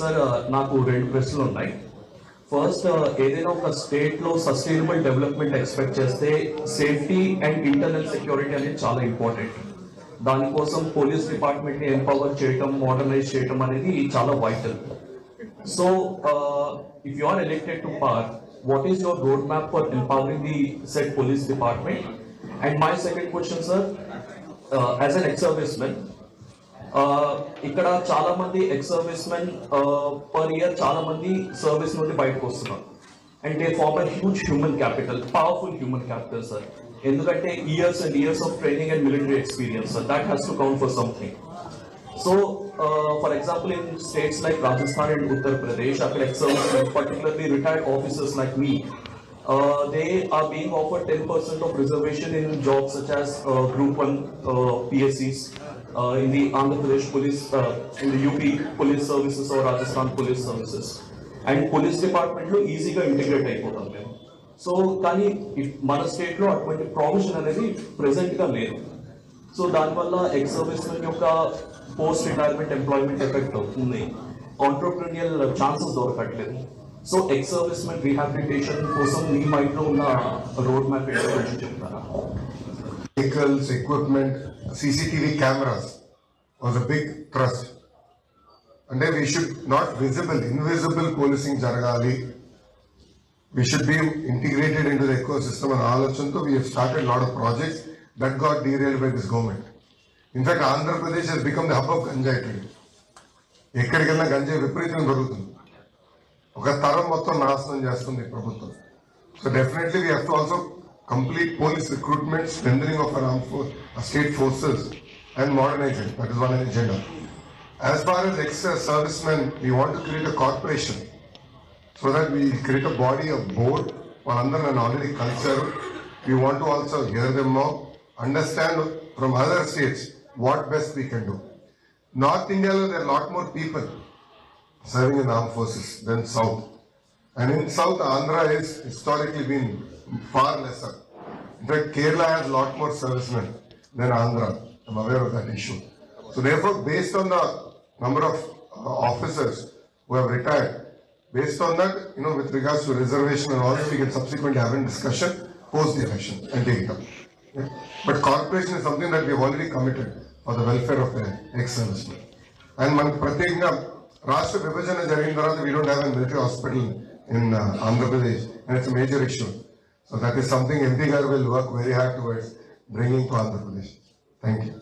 Sir నాకు రెండు ప్రశ్నలు ఉన్నాయి. ఫస్ట్, ఏదైనా ఒక స్టేట్లో సస్టైనబుల్ డెవలప్మెంట్ ఎక్స్పెక్ట్ చేస్తే సేఫ్టీ అండ్ ఇంటర్నల్ సెక్యూరిటీ అనేది చాలా ఇంపార్టెంట్. దానికోసం పోలీస్ డిపార్ట్మెంట్ని ఎంపవర్ చేయటం, మోడర్నైజ్ చేయటం అనేది చాలా vital. So if you are elected to power, what is your roadmap for empowering the said police department? And my second question, sir, as an ex-serviceman, ఇక్కడ చాలా మంది ex-servicemen పర్ ఇయర్ చాలా మంది service నుండి బయటకు వస్తున్నారు. And they form a huge human capital, powerful human capital sir. ఎందుకంటే years and years of training and military experience, sir, that has to count for something. So, for example, in states like Rajasthan and Uttar Pradesh, ex-servicemen, particularly retired officers like me, they are being offered 10% of reservation in jobs such as Group 1 PSCs, in the Andhra Pradesh Police, in the UP Police Services or Rajasthan Police Services. And police department lo easy ga integrate అయిపోతాం మేము. So కానీ మన state లో అటువంటి provision అనేది present గా లేదు. So దానివల్ల ex-servicemen యొక్క పోస్ట్ రిటైర్మెంట్ ఎంప్లాయ్మెంట్ ఎఫెక్ట్ అవుతుంది, ఆంటర్ప్రెన్యూరియల్ ఛాన్సెస్ దొరకట్లేదు. సో ex-servicemen రీహాబిలిటేషన్ కోసం మీ మైండ్ లో ఉన్న రోడ్ మ్యాప్ ఏంటో కొంచెం చెప్తారా? Vehicles, equipment, CCTV cameras was a big thrust. And then we should not invisible policing jaragali. We should be integrated into the ecosystem and Alochanto. We have started a lot of projects that got derailed by this government. In fact, Andhra Pradesh has become the hub of ganjai trade. ఎక్కడికెళ్ళినా గంజాయి విపరీతంగా దొరుకుతుంది. ఒక తరం మొత్తం నాశనం చేస్తుంది ప్రభుత్వం. So definitely we have to also complete police recruitment, strengthening of our armed force, state forces, and modernizing. That is one agenda. As far as ex-servicemen, we want to create a corporation so that we create a body of board or under an already culture. We want to also hear them more, understand from other states what best we can do. North India, there are a lot more people serving in the armed forces than South. And in South, Andhra has historically been far lesser. In fact, Kerala has a lot more servicemen than Andhra. I'm aware of that issue. So therefore, based on the number of officers who have retired, based on that, with regards to reservation and all that, we can subsequently have a discussion post the election and take it up. Yeah? But corporation is something that we have already committed for the welfare of the ex-servicemen. And man pratyekna Rashtra Vibhajana jarigina tarvata we don't have a military hospital in Andhra Pradesh, and it's a major issue. So that is something MP Garu will work very hard towards bringing to Andhra Pradesh. Thank you.